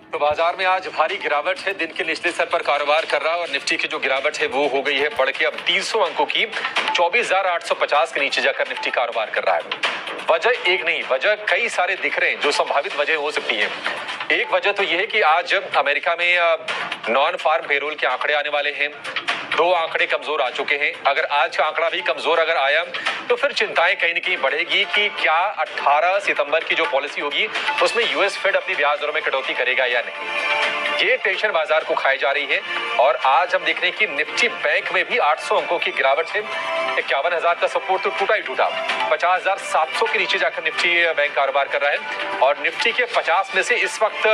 तो बाजार में आज भारी गिरावट है, दिन के निचले स्तर पर कारोबार कर रहा है और निफ्टी की जो गिरावट है वो हो गई है बढ़ के अब 300 अंकों की 24,850 के नीचे जाकर निफ्टी कारोबार कर रहा है। वजह एक नहीं, वजह कई सारे दिख रहे हैं जो संभावित वजह हो सकती है। एक वजह तो यह है कि आज अमेरिका में नॉन फार्म पेरोल के आंकड़े आने वाले हैं। दो आंकड़े कमजोर आ चुके हैं। अगर आज का आंकड़ा भी कमजोर अगर आया तो फिर चिंताएं कहीं न कहीं बढ़ेगी कि क्या 18 सितंबर की जो पॉलिसी होगी उसमें यूएस फेड अपनी ब्याज दरों में कटौती करेगा या नहीं। ये टेंशन बाजार को खाई जा रही है और आज हम देख रहे हैं कि निफ्टी बैंक में भी 800 अंकों की गिरावट है। 51,000 का सपोर्ट तो टूटा ही टूटा। 50,700 के नीचे जाकर निफ्टी बैंक कारोबार कर रहा है और निफ्टी के 50 में से इस वक्त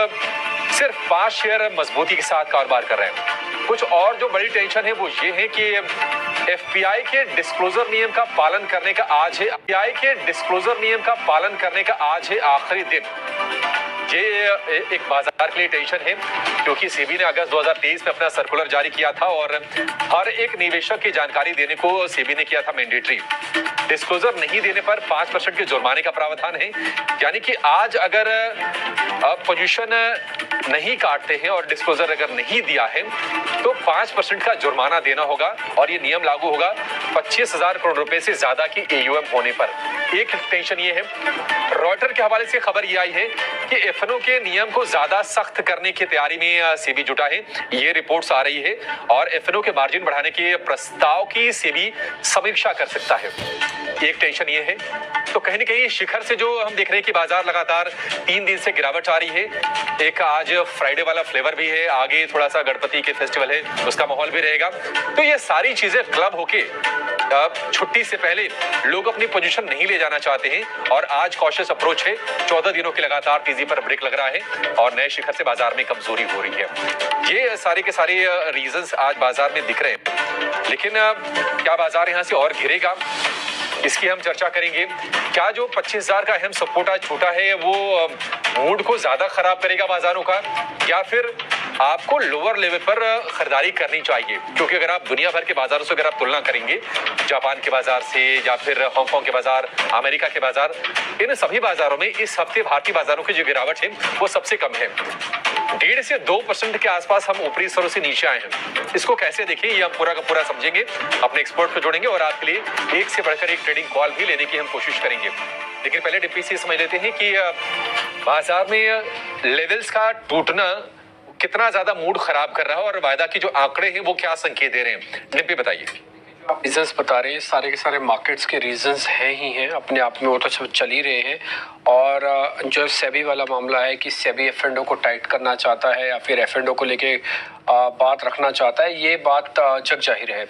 सिर्फ 5 शेयर मजबूती के साथ कारोबार कर रहे हैं। कुछ और जो बड़ी टेंशन है वो ये है कि एफपीआई के डिस्क्लोजर नियम का पालन करने का आज है आखिरी दिन। ये एक बाजार के लिए टेंशन है क्योंकि सेबी ने अगस्त 2023 में अपना सर्कुलर जारी किया था और हर एक निवेशक की जानकारी देने को सेबी ने किया था मैंडेटरी। डिस्क्लोजर नहीं देने पर 5% के जुर्माने का प्रावधान है। यानी कि आज अगर पोजीशन नहीं काटते हैं और डिस्क्लोजर अगर नहीं दिया है तो 5% का जुर्माना देना होगा और ये नियम लागू होगा 25,000 करोड़ रुपए से ज्यादा की एयूएम होने पर। एक टेंशन ये है। रॉयटर के हवाले से खबर ये आई है कि एफएनओ के नियम को ज्यादा सख्त करने की तैयारी में सेबी जुटा है। ये रिपोर्ट्स आ रही है और एफएनओ के मार्जिन बढ़ाने के प्रस्ताव की सेबी समीक्षा कर सकता है। एक टेंशन ये है। तो कहीं न कहीं शिखर से जो हम देख रहे हैं कि बाजार लगातार 3 दिन से गिरावट आ रही है। एक आज फ्राइडे वाला फ्लेवर भी है, आगे थोड़ा सा गणपति के फेस्टिवल है उसका माहौल भी रहेगा। तो ये सारी चीजें क्लब होके छुट्टी से पहले लोग अपनी पोजीशन नहीं ले जाना चाहते हैं और आज कॉशियस अप्रोच है। 14 दिनों के लगातार तेजी पर ब्रेक लग रहा है और नए शिखर से बाजार में कमजोरी हो रही है। ये सारे के सारे रीजंस आज बाजार में दिख रहे हैं। लेकिन क्या बाजार यहां से और गिरेगा, इसकी हम चर्चा करेंगे। क्या जो 25,000 का अहम सपोर्ट आज छूटा है वो मूड को ज्यादा खराब करेगा बाजारों का, या फिर आपको लोअर लेवल पर खरीदारी करनी चाहिए? क्योंकि अगर आप दुनिया भर के बाजारों से अगर आप तुलना करेंगे, जापान के बाजार से या फिर हांगकांग के बाजार, अमेरिका के बाजार, इन सभी बाजारों में इस हफ्ते भारतीय बाजारों की जो गिरावट है वो सबसे कम है। 1.5 से 2% के आसपास हम ऊपरी स्तरों से नीचे आए हैं। इसको कैसे देखें ये हम पूरा का पूरा समझेंगे, अपने एक्सपर्ट को जोड़ेंगे और आपके लिए एक से बढ़कर एक ट्रेडिंग कॉल भी लेने की हम कोशिश करेंगे। लेकिन पहले डिप्टी से समझ लेते हैं कि बाजार में लेवल्स का टूटना कितना ज्यादा मूड खराब कर रहा है और वायदा की जो आंकड़े हैं वो क्या संकेत दे रहे हैं। डिप्टी बताइए। रीजंस बता रहे हैं, सारे के सारे मार्केट्स के रीजंस हैं ही हैं अपने आप में, वो तो सब चल ही रहे हैं। और जो सेबी वाला मामला है कि सेबी एफ&ओ को टाइट करना चाहता है या फिर एफ&ओ को लेके बात रखना चाहता है, ये बात जग जाहिर है।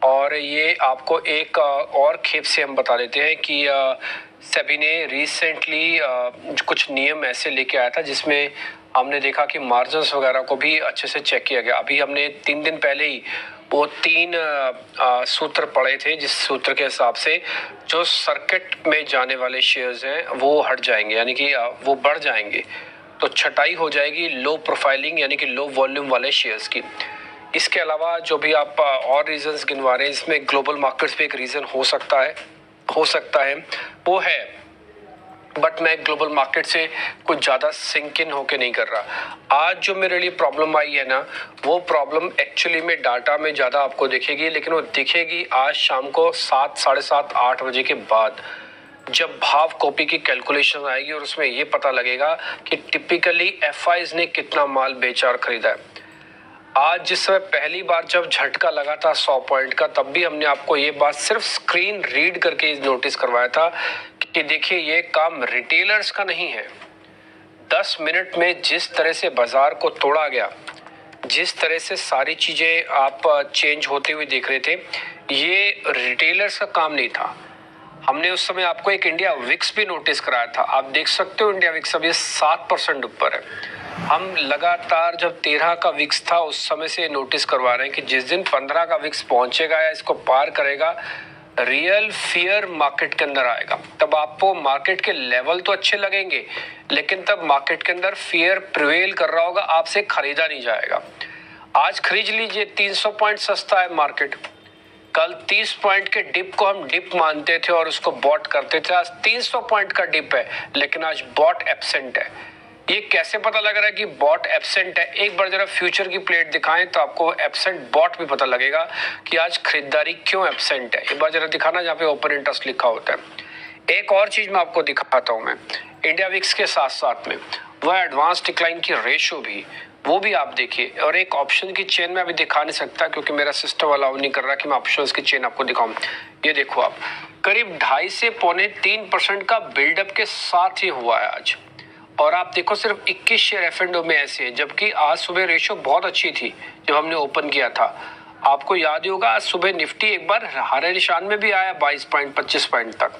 और ये आपको एक और खेप से हम बता देते हैं कि सेबी ने रिसेंटली कुछ नियम ऐसे लेके आया था जिसमें हमने देखा कि मार्जिन्स वगैरह को भी अच्छे से चेक किया गया। अभी हमने 3 दिन पहले ही वो 3 सूत्र पढ़े थे जिस सूत्र के हिसाब से जो सर्किट में जाने वाले शेयर्स हैं वो हट जाएंगे, यानी कि वो बढ़ जाएंगे। तो छटाई हो जाएगी लो प्रोफाइलिंग यानी कि लो वॉल्यूम वाले शेयर्स की। इसके अलावा जो भी आप और रीजंस गिनवा रहे हैं, इसमें ग्लोबल मार्केट्स पे एक रीजन हो सकता है वो है, बट मैं ग्लोबल मार्केट से कुछ ज़्यादा सिंक इन होके नहीं कर रहा। आज जो मेरे लिए प्रॉब्लम आई है ना, वो प्रॉब्लम एक्चुअली में डाटा में ज़्यादा आपको दिखेगी, लेकिन वो दिखेगी आज शाम को 7, साढ़े 7, 8 बजे के बाद, जब भाव कॉपी की कैलकुलेशन आएगी और उसमें ये पता लगेगा कि टिपिकली एफआईज ने कितना माल बेचा और खरीदा है। आज जिस समय पहली बार जब झटका लगा था 100 पॉइंट का, तब भी हमने आपको ये बात सिर्फ स्क्रीन रीड करके नोटिस करवाया था कि देखिए ये काम रिटेलर्स का नहीं है। 10 मिनट में जिस तरह से बाजार को तोड़ा गया, जिस तरह से सारी चीजें आप चेंज होते हुए देख रहे थे, ये रिटेलर्स का काम नहीं था। हमने उस समय आपको एक इंडिया विक्स भी नोटिस कराया था। आप देख सकते हो इंडिया विक्स अभी 7% ऊपर है। हम लगातार जब 13 का विक्स था उस समय से नोटिस करवा रहे हैं कि जिस दिन 15 का विक्स पहुंचेगा या इसको पार करेगा, रियल फियर मार्केट के अंदर आएगा। तब आपको मार्केट के लेवल तो अच्छे लगेंगे, लेकिन तब मार्केट के अंदर फियर प्रिवेल कर रहा होगा, आपसे खरीदा नहीं जाएगा। आज खरीद लीजिए, 300 पॉइंट सस्ता है मार्केट। कल 30 पॉइंट के डिप को हम डिप मानते थे और उसको बॉट करते थे। आज 300 पॉइंट का डिप है, लेकिन आज बॉट एब्सेंट है। ये कैसे पता लग रहा है कि बॉट एब्सेंट है? एक बार जरा फ्यूचर की प्लेट दिखाएं तो आपको एब्सेंट बॉट भी पता लगेगा कि आज खरीदारी क्यों एब्सेंट है। एक बार जरा दिखाना जहाँ पे ओपन इंटरेस्ट लिखा होता है। एक और चीज मैं आपको दिखाता हूं, मैं इंडिया विक्स के साथ साथ में वह एडवांस डिक्लाइन की रेशो भी, वो भी आप देखिए। और एक ऑप्शन की चेन में अभी दिखा नहीं सकता क्योंकि मेरा सिस्टम अलाउ नहीं कर रहा कि मैं ऑप्शंस की चेन आपको दिखाऊं। ये देखो आप, करीब 2.5 से 3% का बिल्डअप के साथ ही हुआ है आज। और आप देखो सिर्फ 21 शेयर एफ&ओ में ऐसे हैं, जबकि आज सुबह रेशो बहुत अच्छी थी जब हमने ओपन किया था। आपको याद ही होगा आज सुबह निफ्टी एक बार हरे निशान में भी आया 22 पॉइंट 25 पॉइंट तक।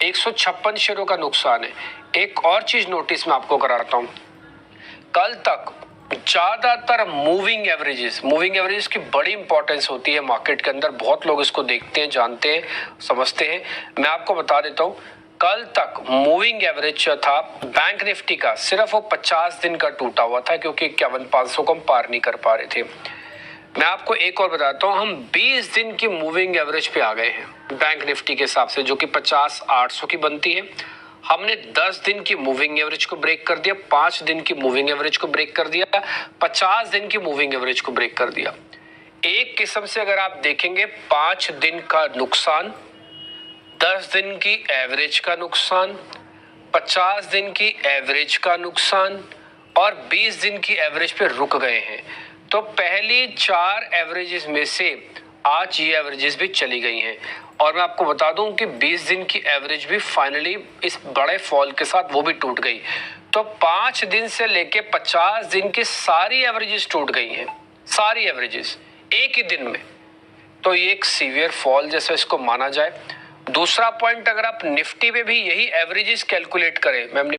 156 शेयरों का नुकसान है। एक और चीज नोटिस मैं आपको कराता हूं, कल तक ज्यादातर मूविंग एवरेजेस की बड़ी इंपॉर्टेंस होती है मार्केट के अंदर। बहुत लोग इसको देखते हैं, जानते हैं, समझते हैं। मैं आपको बता देता हूं, कल तक मूविंग एवरेज था बैंक निफ्टी का, सिर्फ वो 50 दिन का टूटा हुआ था क्योंकि 51,500 को हम पार नहीं कर पा रहे थे। मैं आपको एक और बताता हूं, हम 20 दिन की मूविंग एवरेज पे आ गए हैं बैंक निफ्टी के हिसाब से, जो कि 50,800 की बनती है। हमने 10 दिन की मूविंग एवरेज को ब्रेक कर दिया, 5 दिन की मूविंग एवरेज को ब्रेक कर दिया, 50 दिन की मूविंग एवरेज को ब्रेक कर दिया। एक किस्म से अगर आप देखेंगे, 5 दिन का नुकसान, 10 दिन की एवरेज का नुकसान, 50 दिन की एवरेज का नुकसान और 20 दिन की एवरेज पे रुक गए हैं। तो पहली 4 एवरेजेस में से आज ये एवरेजेस भी चली गई हैं। और मैं आपको बता दूं कि 20 दिन की एवरेज भी फाइनली इस बड़े फॉल के साथ वो भी टूट गई। तो 5 दिन से लेके 50 दिन की सारी एवरेजेस टूट गई हैं, सारी एवरेजेस एक ही दिन में। तो ये एक सीवियर फॉल जैसा इसको माना जाए। दूसरा पॉइंट, अगर आप निफ्टी पे भी यही एवरेजेस कैलकुलेट करें, मैं